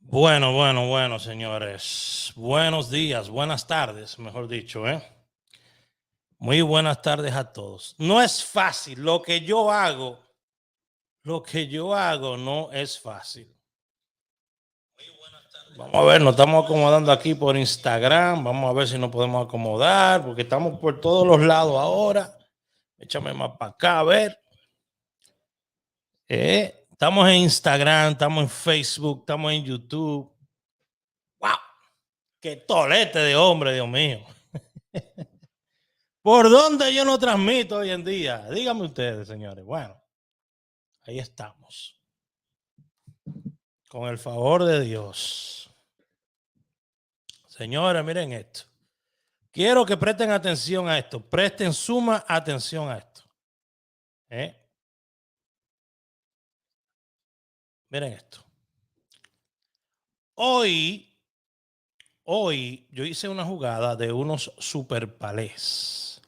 Bueno, señores. Buenos días, buenas tardes, mejor dicho, ¿eh? Muy buenas tardes a todos. No es fácil. Lo que yo hago no es fácil. Vamos a ver, nos estamos acomodando aquí por Instagram. Vamos a ver si nos podemos acomodar, porque estamos por todos los lados ahora. Échame más para acá, a ver. Estamos en Instagram, estamos en Facebook, estamos en YouTube. ¡Wow! ¡Qué tolete de hombre, Dios mío! ¿Por dónde yo no transmito hoy en día? Díganme ustedes, señores. Bueno, ahí estamos. Con el favor de Dios. Señores, miren esto. Quiero que presten atención a esto. Presten suma atención a esto. Miren esto. Hoy yo hice una jugada de unos super palés.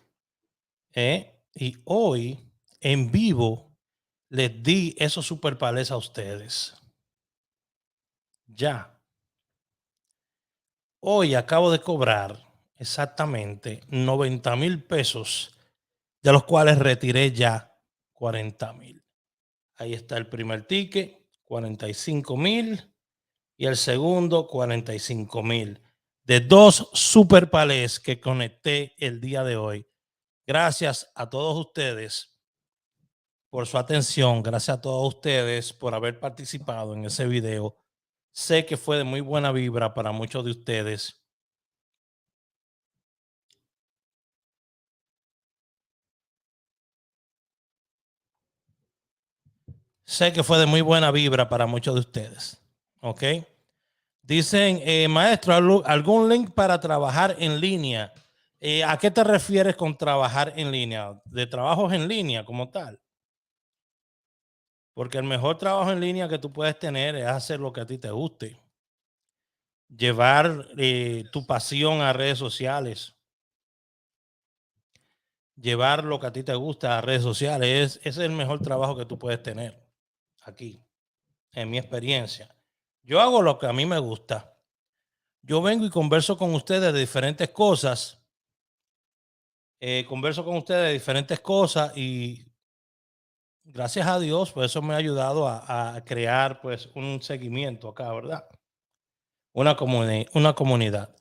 Y hoy en vivo les di esos super palés a ustedes. Ya. Hoy acabo de cobrar exactamente 90,000 pesos, de los cuales retiré ya 40,000. Ahí está el primer ticket, 45,000, y el segundo, 45,000. De 2 super palés que conecté el día de hoy. Gracias a todos ustedes por su atención. Gracias a todos ustedes por haber participado en ese video. Sé que fue de muy buena vibra para muchos de ustedes. Sé que fue de muy buena vibra para muchos de ustedes. ¿Ok? Dicen, maestro, ¿algún link para trabajar en línea? ¿A qué te refieres con trabajar en línea? ¿De trabajos en línea como tal? Porque el mejor trabajo en línea que tú puedes tener es hacer lo que a ti te guste. Llevar tu pasión a redes sociales. Llevar lo que a ti te gusta a redes sociales. Ese es el mejor trabajo que tú puedes tener aquí, en mi experiencia. Yo hago lo que a mí me gusta. Yo vengo y converso con ustedes de diferentes cosas. Y gracias a Dios, pues eso me ha ayudado a crear pues un seguimiento acá, ¿verdad? Una comunidad.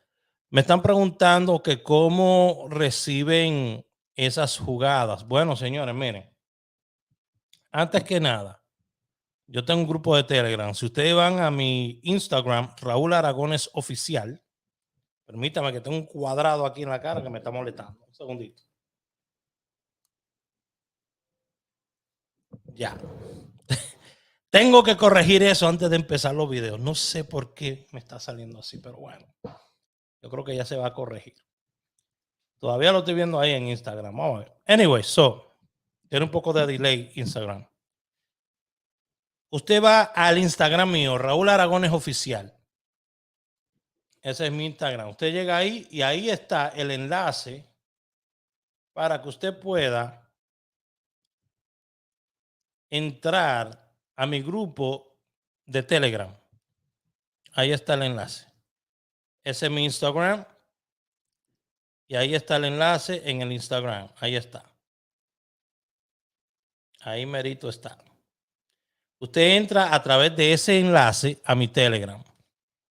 Me están preguntando que cómo reciben esas jugadas. Bueno, señores, miren, antes que nada, yo tengo un grupo de Telegram. Si ustedes van a mi Instagram, Raúl Aragones Oficial, permítame que tengo un cuadrado aquí en la cara que me está molestando. Un segundito. Ya. Tengo que corregir eso antes de empezar los videos. No sé por qué me está saliendo así, pero bueno. Yo creo que ya se va a corregir. Todavía lo estoy viendo ahí en Instagram. Vamos a ver. Anyway, tiene un poco de delay Instagram. Usted va al Instagram mío, Raúl Aragones Oficial. Ese es mi Instagram. Usted llega ahí y ahí está el enlace para que usted pueda entrar a mi grupo de Telegram. Ahí está el enlace. Ese es mi Instagram. Y ahí está el enlace en el Instagram. Ahí está. Ahí merito está. Usted entra a través de ese enlace a mi Telegram.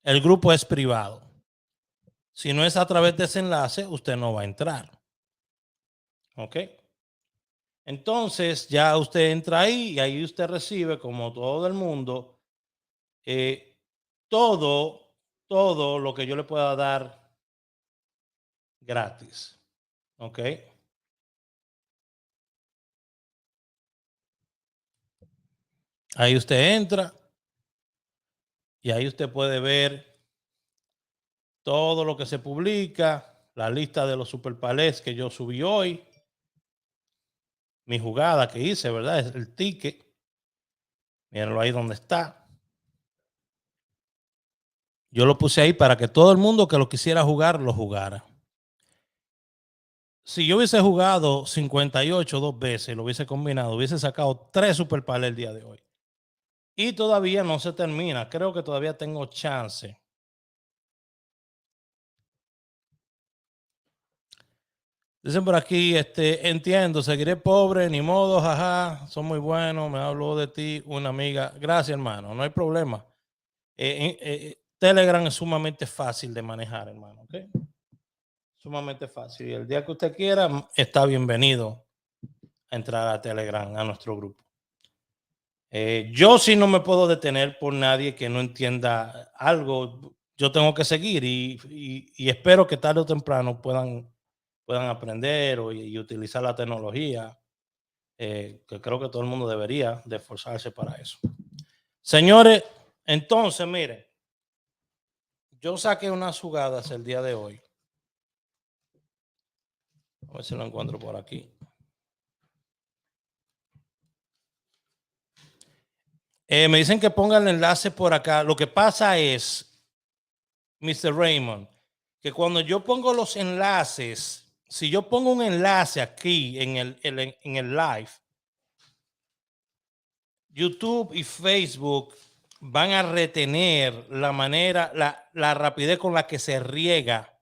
El grupo es privado. Si no es a través de ese enlace, usted no va a entrar. ¿Ok? Entonces ya usted entra ahí y ahí usted recibe, como todo el mundo, todo lo que yo le pueda dar gratis. ¿Ok? Ahí usted entra y ahí usted puede ver todo lo que se publica, la lista de los super palés que yo subí hoy, mi jugada que hice, ¿verdad? Es el ticket. Mírenlo ahí donde está. Yo lo puse ahí para que todo el mundo que lo quisiera jugar, lo jugara. Si yo hubiese jugado 58 2 veces, lo hubiese combinado, hubiese sacado 3 super palés el día de hoy. Y todavía no se termina. Creo que todavía tengo chance. Dicen por aquí, entiendo, seguiré pobre, ni modo, jaja, son muy buenos, me habló de ti una amiga. Gracias, hermano, no hay problema. Telegram es sumamente fácil de manejar, hermano, ¿ok? Sumamente fácil. Y el día que usted quiera, está bienvenido a entrar a Telegram, a nuestro grupo. Yo sí no me puedo detener por nadie que no entienda algo. Yo tengo que seguir y espero que tarde o temprano puedan aprender y utilizar la tecnología, que creo que todo el mundo debería de esforzarse para eso. Señores, entonces, miren, yo saqué unas jugadas el día de hoy. A ver si lo encuentro por aquí. Me dicen que pongan el enlace por acá. Lo que pasa es, Mr. Raymond, que cuando yo pongo los enlaces, si yo pongo un enlace aquí en el live, YouTube y Facebook van a retener la manera, la rapidez con la que se riega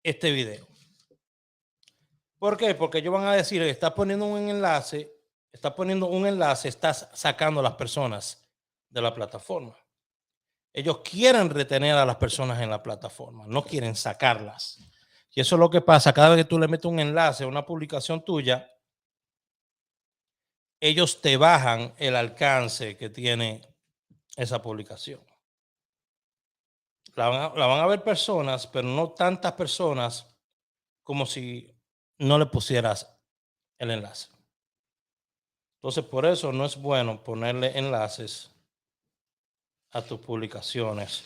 este video. ¿Por qué? Porque ellos van a decir, estás poniendo un enlace, estás sacando a las personas de la plataforma. Ellos quieren retener a las personas en la plataforma, no quieren sacarlas. Y eso es lo que pasa cada vez que tú le metes un enlace a una publicación tuya, ellos te bajan el alcance que tiene esa publicación. La van a ver personas, pero no tantas personas como si no le pusieras el enlace. Entonces, por eso no es bueno ponerle enlaces a tus publicaciones,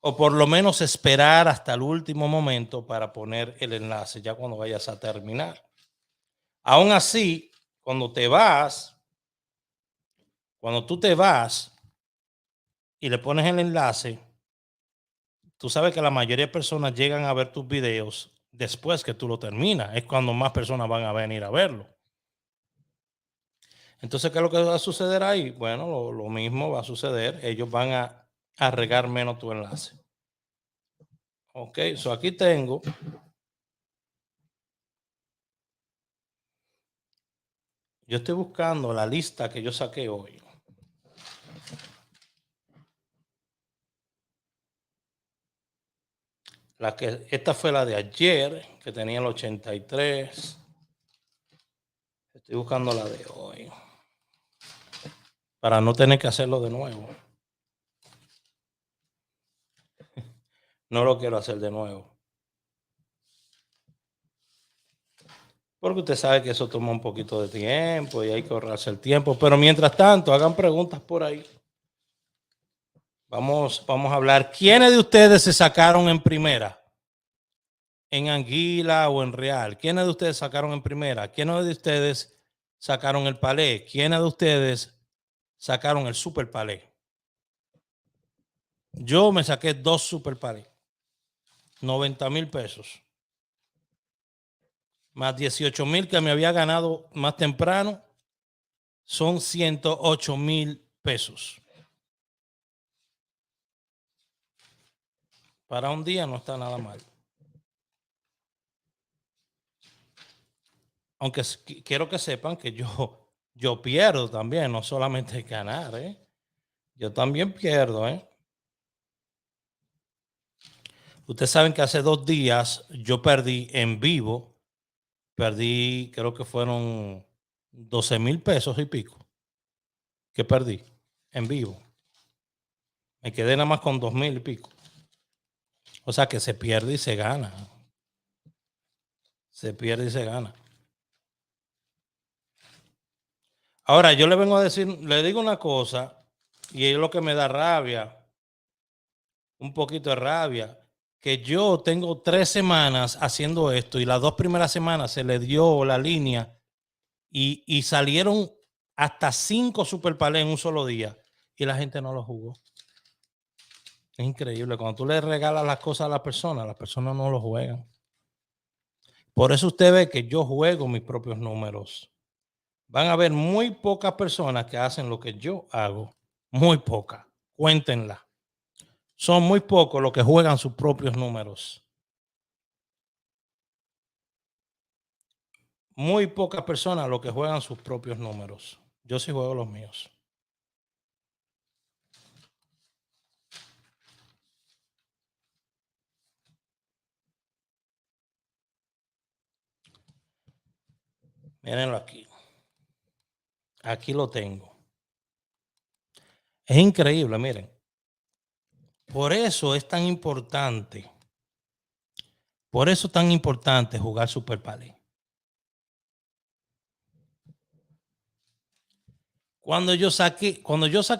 o por lo menos esperar hasta el último momento para poner el enlace ya cuando vayas a terminar. Aún así, cuando tú te vas y le pones el enlace, tú sabes que la mayoría de personas llegan a ver tus videos después que tú lo terminas. Es cuando más personas van a venir a verlo. Entonces, ¿qué es lo que va a suceder ahí? Bueno, lo mismo va a suceder. Ellos van a regar menos tu enlace. Ok, so aquí tengo. Yo estoy buscando la lista que yo saqué hoy. Esta fue la de ayer, que tenía el 83. Estoy buscando la de hoy, para no tener que hacerlo de nuevo. No lo quiero hacer de nuevo. Porque usted sabe que eso toma un poquito de tiempo y hay que ahorrarse el tiempo. Pero mientras tanto, hagan preguntas por ahí. Vamos a hablar. ¿Quiénes de ustedes se sacaron en primera? ¿En Anguila o en Real? ¿Quiénes de ustedes sacaron en primera? ¿Quiénes de ustedes sacaron el palé? ¿Quiénes de ustedes sacaron el super palé? Yo me saqué 2 super palé. 90,000 pesos. Más 18,000 que me había ganado más temprano. Son 108,000 pesos. Para un día no está nada mal. Aunque quiero que sepan que yo pierdo también, no solamente ganar, ¿eh? Yo también pierdo, ¿eh? Ustedes saben que hace 2 días yo perdí en vivo, creo que fueron 12,000 pesos y pico que perdí en vivo. Me quedé nada más con 2,000 y pico. O sea que se pierde y se gana. Se pierde y se gana. Ahora, yo le vengo a decir, le digo una cosa, y es lo que me da rabia, un poquito de rabia, que yo tengo 3 semanas haciendo esto y las 2 primeras semanas se le dio la línea y salieron hasta 5 super palés en un solo día y la gente no lo jugó. Es increíble. Cuando tú le regalas las cosas a las personas no lo juegan. Por eso usted ve que yo juego mis propios números. van a haber muy pocas personas que hacen lo que yo hago. Muy pocas. Cuéntenla. Son muy pocos los que juegan sus propios números. Muy pocas personas los que juegan sus propios números. Yo sí juego los míos. Mírenlo aquí. Aquí lo tengo. Es increíble, miren. Por eso es tan importante. Por eso es tan importante jugar Super Palé. Cuando yo saqué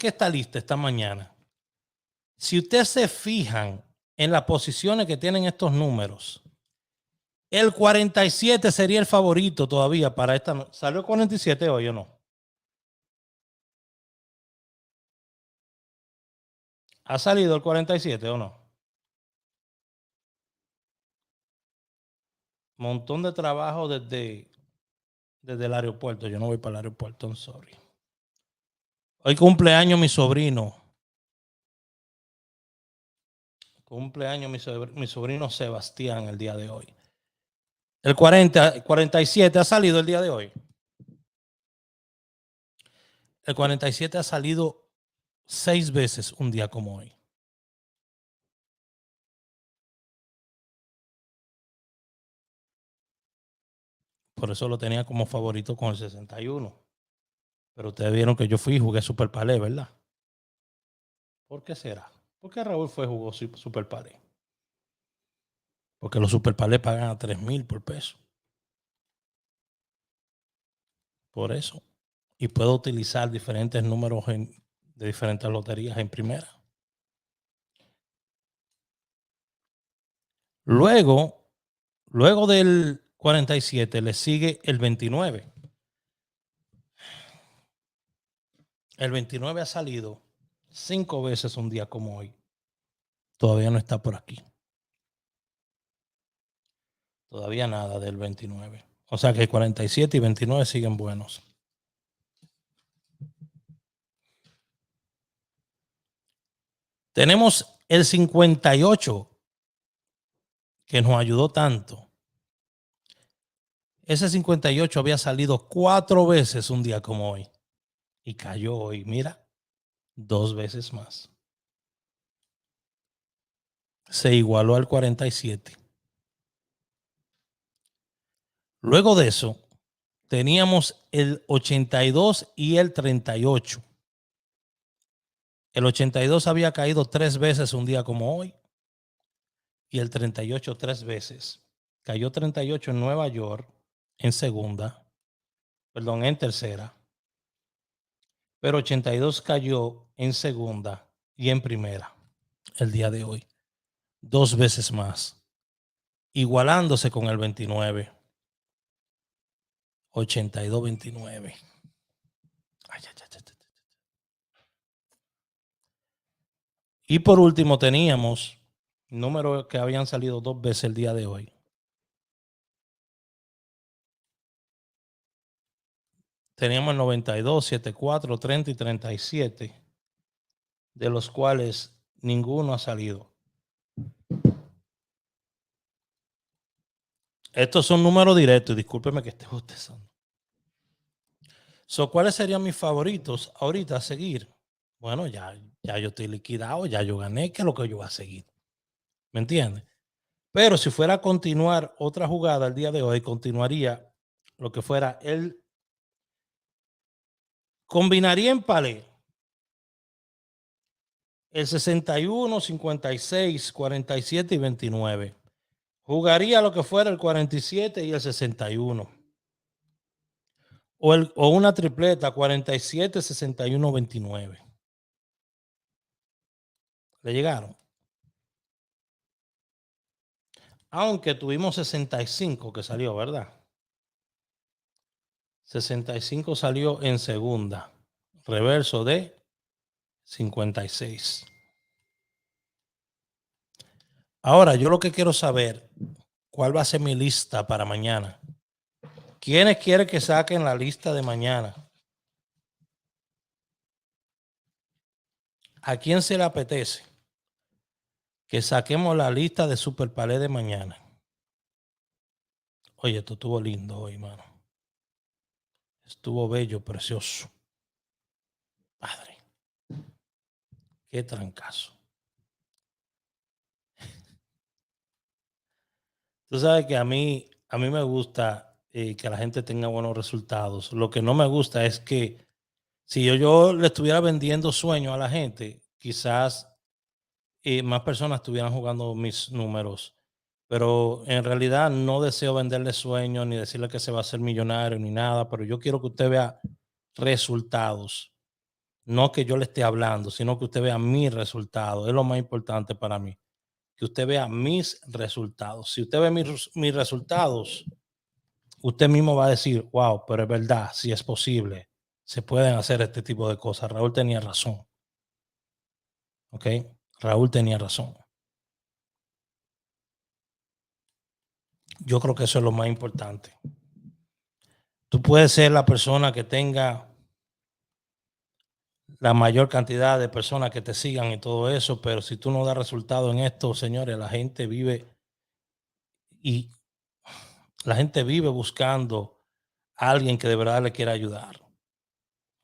esta lista esta mañana, si ustedes se fijan en las posiciones que tienen estos números, el 47 sería el favorito todavía para esta. ¿Salió el 47 hoy o no? ¿Ha salido el 47 o no? Montón de trabajo desde el aeropuerto. Yo no voy para el aeropuerto, I'm sorry. Hoy cumpleaños mi sobrino. Cumpleaños mi sobrino Sebastián el día de hoy. El 47 ha salido el día de hoy. El 47 ha salido 6 veces un día como hoy. Por eso lo tenía como favorito con el 61. Pero ustedes vieron que yo fui y jugué Super Palé, ¿verdad? ¿Por qué será? ¿Por qué Raúl jugó Super Palé? Porque los Super Palé pagan a 3,000 por peso. Por eso. Y puedo utilizar diferentes números de diferentes loterías en primera. Luego del 47 le sigue el 29. El 29 ha salido 5 veces un día como hoy. Todavía no está por aquí. Todavía nada del 29. O sea que el 47 y 29 siguen buenos. Tenemos el 58 que nos ayudó tanto. Ese 58 había salido 4 veces un día como hoy. Y cayó hoy, mira, 2 veces más. Se igualó al 47. Luego de eso, teníamos el 82 y el 38. El 82 había caído 3 veces un día como hoy. Y el 38 3 veces. Cayó 38 en Nueva York en segunda. Perdón, en tercera. Pero 82 cayó en segunda y en primera el día de hoy. 2 veces más. Igualándose con el 29. 82-29. Y por último teníamos números que habían salido 2 veces el día de hoy. Teníamos el 92, 74, 30 y 37, de los cuales ninguno ha salido. Estos son números directos, discúlpeme que esté bostezando. ¿Cuáles serían mis favoritos ahorita a seguir? Bueno, ya yo estoy liquidado, ya yo gané, ¿qué es lo que yo voy a seguir? ¿Me entiendes? Pero si fuera a continuar otra jugada el día de hoy, continuaría lo que fuera combinaría en palé el 61, 56, 47 y 29. Jugaría lo que fuera el 47 y el 61. O una tripleta 47, 61, 29. ¿Le llegaron? Aunque tuvimos 65 que salió, ¿verdad? 65 salió en segunda. Reverso de 56. Ahora, yo lo que quiero saber, ¿cuál va a ser mi lista para mañana? ¿Quiénes quieren que saquen la lista de mañana? ¿A quién se le apetece que saquemos la lista de Super Palé de mañana? Oye, esto estuvo lindo hoy, mano. Estuvo bello, precioso. Padre, qué trancazo. Tú sabes que a mí me gusta que la gente tenga buenos resultados. Lo que no me gusta es que si yo le estuviera vendiendo sueños a la gente, quizás más personas estuvieran jugando mis números. Pero en realidad no deseo venderle sueños ni decirle que se va a hacer millonario ni nada, pero yo quiero que usted vea resultados. No que yo le esté hablando, sino que usted vea mis resultados. Es lo más importante para mí. Que usted vea mis resultados. Si usted ve mis resultados, usted mismo va a decir, wow, pero es verdad, si es posible, se pueden hacer este tipo de cosas. Raúl tenía razón. ¿Ok? Raúl tenía razón. Yo creo que eso es lo más importante. Tú puedes ser la persona que tenga la mayor cantidad de personas que te sigan y todo eso, pero si tú no das resultado en esto, señores, la gente vive y la gente vive buscando a alguien que de verdad le quiera ayudar.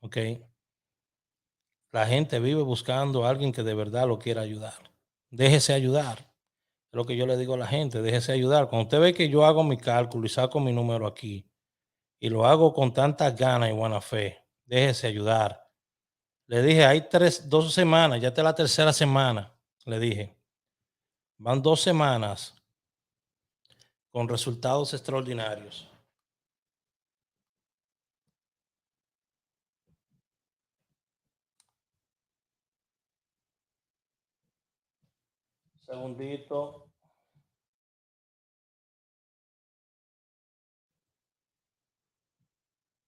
¿Ok? La gente vive buscando a alguien que de verdad lo quiera ayudar. Déjese ayudar. Es lo que yo le digo a la gente, déjese ayudar. Cuando usted ve que yo hago mi cálculo y saco mi número aquí y lo hago con tantas ganas y buena fe, déjese ayudar. Le dije, hay 2 semanas, ya está la tercera semana, le dije. Van 2 semanas con resultados extraordinarios. Segundito.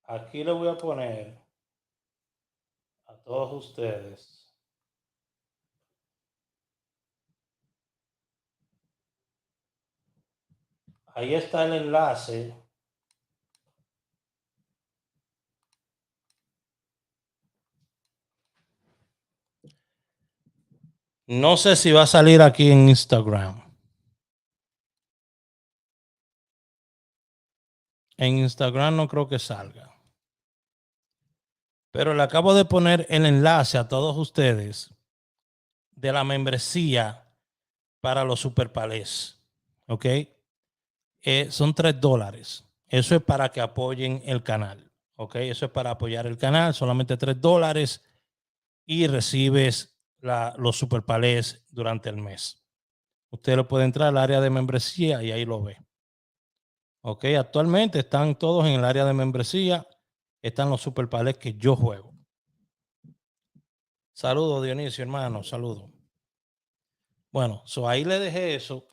Aquí le voy a poner a todos ustedes. Ahí está el enlace. No sé si va a salir aquí en Instagram. En Instagram no creo que salga. Pero le acabo de poner el enlace a todos ustedes de la membresía para los superpalés. ¿Ok? Son $3. Eso es para que apoyen el canal. ¿Ok? Eso es para apoyar el canal. Solamente $3 y recibes los superpalés durante el mes. Usted lo puede entrar al área de membresía y ahí lo ve. Ok, actualmente están todos en el área de membresía. Están los superpalés que yo juego. Saludos, Dionisio, hermano. Saludos. Bueno, ahí le dejé eso.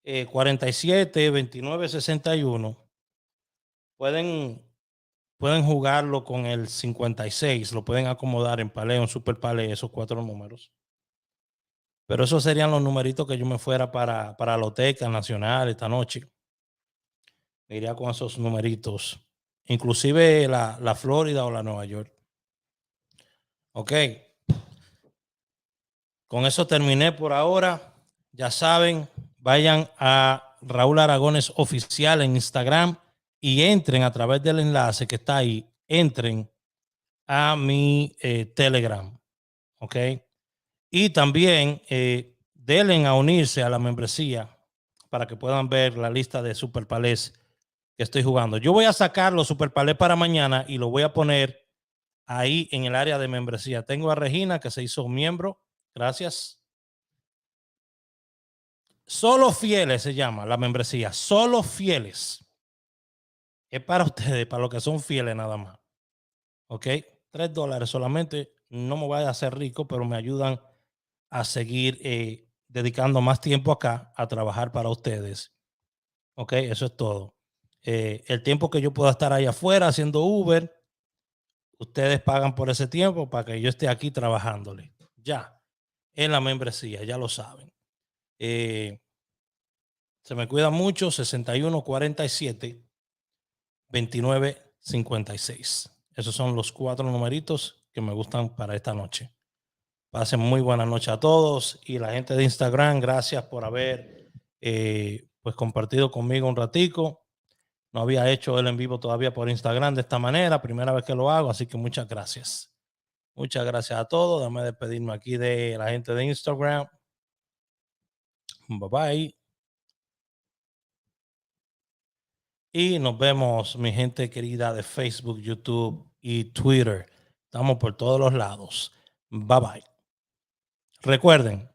47, 29, 61. Pueden, pueden jugarlo con el 56. Lo pueden acomodar en palé, en super palé, esos 4 números. Pero esos serían los numeritos que yo me fuera para la Loteca Nacional esta noche. Me iría con esos numeritos. Inclusive la Florida o la Nueva York. Ok. Con eso terminé por ahora. Ya saben, vayan a Raúl Aragones Oficial en Instagram y entren a través del enlace que está ahí. Entren a mi Telegram. Ok. Y también denle a unirse a la membresía para que puedan ver la lista de Super Palés que estoy jugando. Yo voy a sacar los Super Palés para mañana y lo voy a poner ahí en el área de membresía. Tengo a Regina que se hizo miembro. Gracias. Solo Fieles se llama la membresía. Solo Fieles. Es para ustedes, para los que son fieles nada más. ¿Ok? $3 solamente. No me voy a hacer rico, pero me ayudan a seguir dedicando más tiempo acá a trabajar para ustedes. Ok, eso es todo. El tiempo que yo pueda estar ahí afuera haciendo Uber, ustedes pagan por ese tiempo para que yo esté aquí trabajándole. Ya, en la membresía, ya lo saben. Se me cuida mucho, 6147 2956. Esos son los 4 numeritos que me gustan para esta noche. Pasen muy buena noche a todos, y la gente de Instagram, gracias por haber pues compartido conmigo un ratico. No había hecho el en vivo todavía por Instagram de esta manera, primera vez que lo hago, así que muchas gracias. Muchas gracias a todos. Déjame despedirme aquí de la gente de Instagram. Bye bye. Y nos vemos, mi gente querida de Facebook, YouTube y Twitter. Estamos por todos los lados. Bye bye. Recuerden,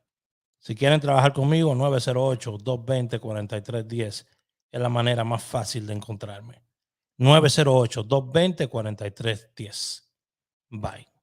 si quieren trabajar conmigo, 908-220-4310 es la manera más fácil de encontrarme. 908-220-4310. Bye.